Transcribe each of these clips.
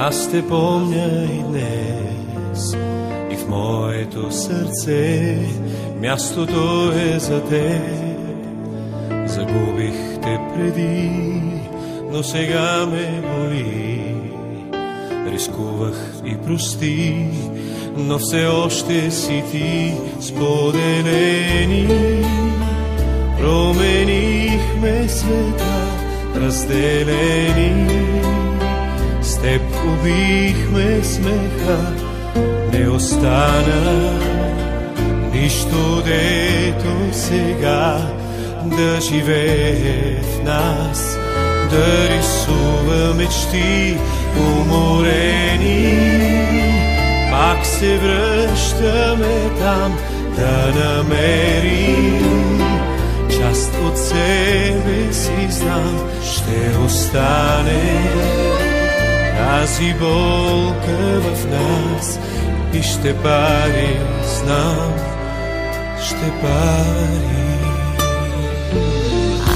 Аз те помня и днес, и в моето сърце мястото е за теб. Загубих те преди, но сега ме боли. Рискувах и прости, но все още си ти. Споделени променихме света, разделени с теб убихме смеха. Не остана нищо, дето сега да живее в нас, да рисува мечти уморени. Пак се връщаме там, да намерим част от себе си, знам, ще остане тази болка в нас и ще пари, знам, ще пари.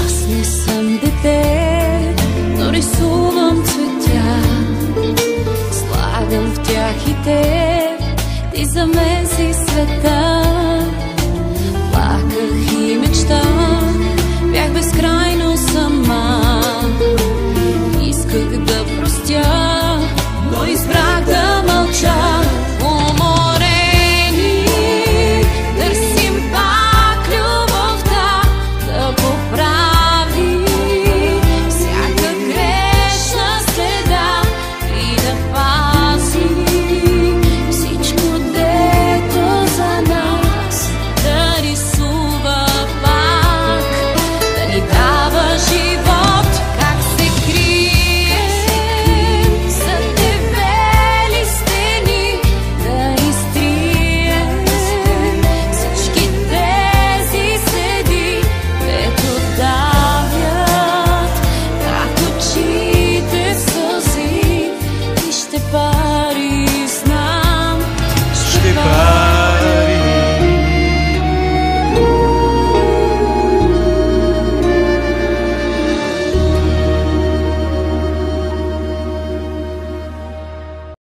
Аз не съм дете, но рисувам цветя, слагам в тях и теб, ти за мен си света. Плаках и мечтах